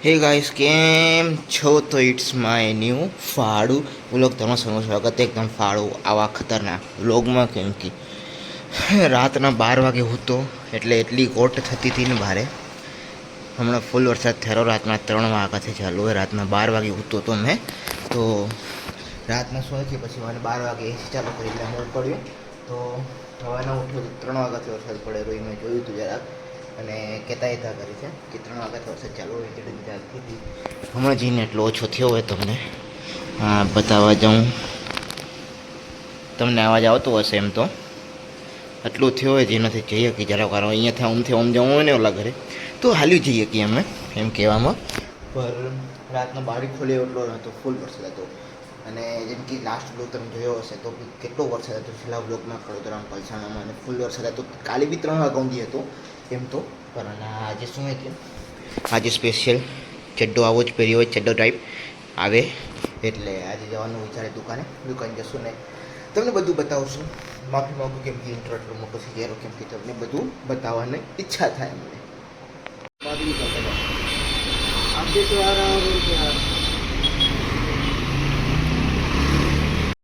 હે ગાઈસ કેમ છો? તો ઇટ્સ માય ન્યૂ ફાળું વ્લોગ તમારું સૌનું સ્વાગત છે. એકદમ ફાળું આવા ખતરનાક વ્લોગમાં. કેમ કે રાતના 12 વાગે હતો એટલે એટલી ગોટ થતી હતી ને બારે. હમણાં ફૂલ વરસાદ થયો. રાતના 3 વાગ્યાથી ચાલુ હોય. રાતના 12 વાગે હતો તો મેં તો રાતના શું છે પછી મને 12 વાગે એસી ચાલુ કરી એટલે હું પડ્યો તો હવાના ઉઠ્યો 3 વાગ્યાથી વરસાદ પડેલો એ મેં જોયું હતું જરાક. અને કહેતા કરી છે કે 3 વાગ્યાથી વરસાદ ચાલુ હોય એટલે હતી. હમણાં જઈને એટલો ઓછો થયો હોય તમને બતાવવા જાઉં. તમને અવાજ આવતો હશે એમ તો એટલું થયો હોય જેનાથી જઈએ કે જરાક વાર અહીંયાથી આમ જવું હોય ને ઓલા ઘરે તો હાલી જઈએ કે અમે એમ કહેવામાં. પર રાતનો બારી ખોલી એટલો હતો ફૂલ વરસાદ હતો. અને જેમ કે લાસ્ટ બ્લોગ તમે જોયો હશે તો કેટલો વરસાદ હતો છેલ્લા બ્લોગમાં વડોદરામાં પલસાણામાં. અને ફૂલ વરસાદ હતો. કાલે બી 3 વાગ્યા સુધી હતો એમ તો. પણ આજે શું હોય કે આજે સ્પેશિયલ ચડ્ડો આવો જ પહેર્યો હોય, ચડ્ડો ટાઈપ આવે એટલે આજે જવાનું વિચારે દુકાન જશું ને તમને બધું બતાવશું. માફી માગું કેમ કે ઇન્ટ્રો એટલો મોટો થઈ ગયો કેમ કે તમને બધું બતાવવાની ઈચ્છા થાય મને.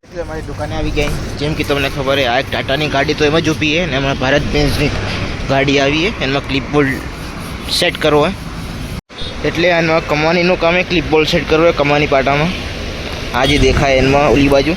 એટલે મારી દુકાને આવી ગઈ. જેમ કે તમને ખબર છે આ એક ટાટાની ગાડી તો એમાં જ ઊભી છે ને હમણાં ભારત બેન્ઝની ગાડી આવી છે. એમાં ક્લિપબોર્ડ સેટ કરવો હોય એટલે એમાં કમાનીનું કામ એ ક્લિપબોર્ડ સેટ કરવો હોય કમાની પાટામાં. આ જે દેખાય એમાં ઓલી બાજુ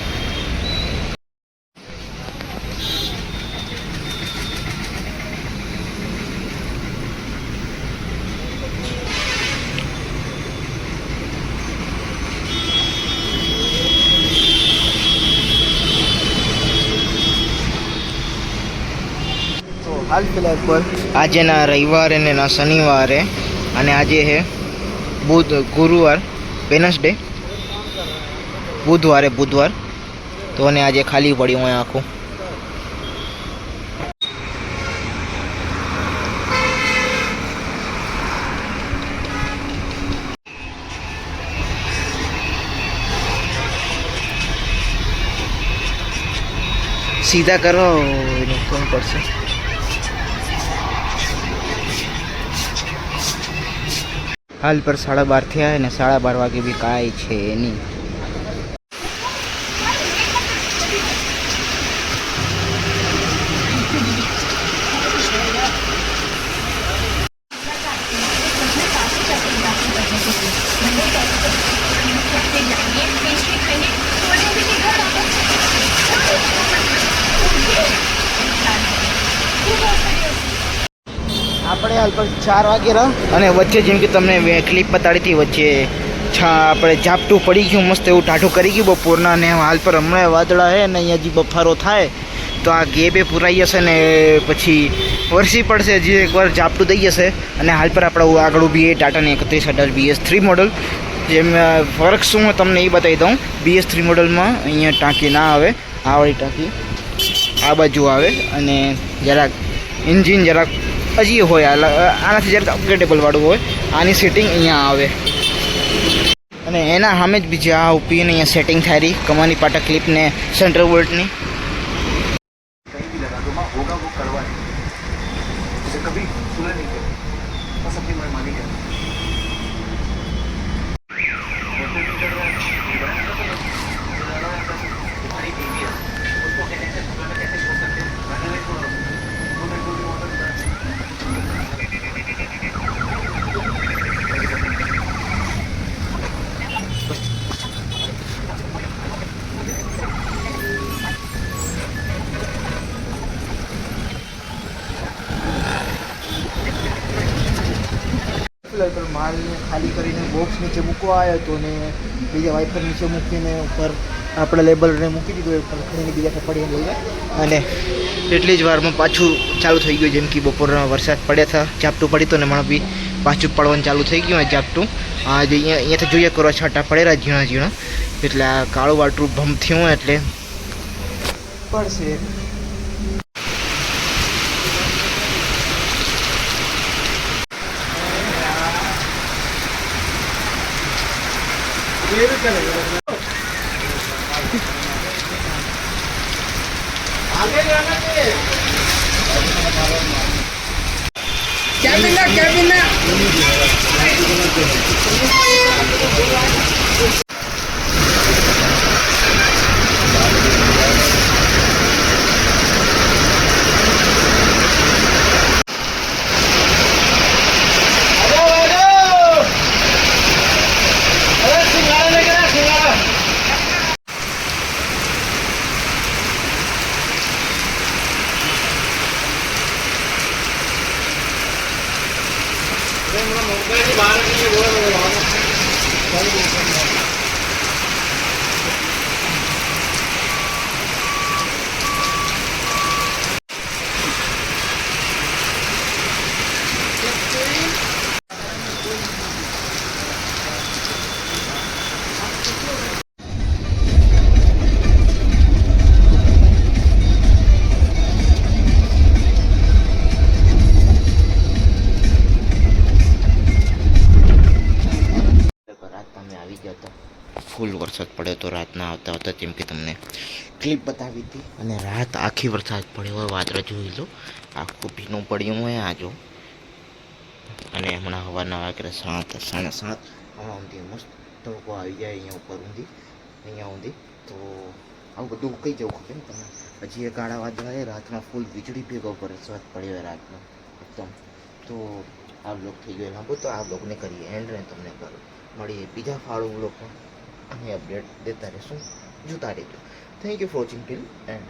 હાલ ફિલહાલ પર આજે ના રવિવારે ને ના શનિવારે અને આજે છે ગુરુવાર વેનસડે બુધવાર તો અને આજે ખાલી પડ્યું હોય આખું. સીધા કરો કોણ પડશે. હાલ પર 12:30 થયા અને 12:30 વાગે બી કાંઈ છે નહીં. આપણે હાલ પર 4 વાગે રહ્યા અને વચ્ચે જેમ કે તમને ક્લિપ બતાડી હતી વચ્ચે આપણે ઝાપટું પડી ગયું મસ્ત એવું ટાઢું કરી ગયું બપોરના. ને હાલ પર હમણાં વાદળા છે ને અહીંયા હજી બફારો થાય તો આ ગેબે પુરાઈ જશે ને પછી વરસી પડશે. હજી એકવાર ઝાપટું દઈ જશે. અને હાલ પર આપણે આગળ ઊભી એ ટાટાની 3118 BS3 મોડલ. જેમ ફરક શું હું તમને એ બતાવી દઉં. BS3 મોડલમાં અહીંયા ટાંકી ના આવે, આ વાળી ટાંકી આ બાજુ આવે અને જરાક એન્જિન જરાક હજી હોય આનાથી જરાક અપગ્રેડેબલ વાળું હોય. આની સેટિંગ અહીંયા આવે અને એના સામે જ બીજી આ ઉપીને અહીંયા સેટિંગ થાય રહી કમાની પાટા ક્લિપને સેન્ટર વોલ્ટની. માલને ખાલી કરીને બોક્સ નીચે મૂકવા આવ્યો હતો ને બીજા વાઇપર નીચે મૂકીને ઉપર આપણે લેબલને મૂકી દીધું ઉપર ખડીને બીજા પડી લઈ જાય. અને એટલી જ વારમાં પાછું ચાલુ થઈ ગયું. જેમ કે બપોરના વરસાદ પડ્યા હતા ઝાપટું પડી તો ને હમણાં બી પાછું પડવાનું ચાલુ થઈ ગયું ઝાપટું. આ જે અહીંયાથી જોઈએ કરવા છાંટા પડેલા ઝીણા એટલે આ કાળું વાટરું ભમ થયું એટલે પડશે. आगे जाना चाहिए क्या मिला રાતના અમે આવી ગયા હતા, ફૂલ વરસાદ પડ્યો તો રાતના આવતા હતા, જેમ કે તમને ક્લિપ બતાવી હતી. અને રાત આખી વરસાદ પડ્યો હોય, વાદળા જોઈ લો, આખું ભીનું પડ્યું હોય આ જો. અને હમણાં હવારના વાગે 7 7:30 હમણાં ઊંધી મસ્ત તડકો આવી જાય અહીંયા ઉપર ઊંધી, અહીંયા ઊંધી. તો આવું બધું કહી જવું ખબર ને તમે. હજી એ કાળા વાદળા એ રાતના ફૂલ વીજળી ભેગો વરસાદ પડ્યો હોય રાતનો એકદમ. તો આ બ્લોગ થઈ ગયો લાંબો, તો આ બ્લોગને કરીએ એન્ડ ને તમને કરું મળીએ બીજા ફાળો બ્લોગમાં. અમે અપડેટ દેતા રહીશું, જોતા રહેજો. Thank you for watching till and.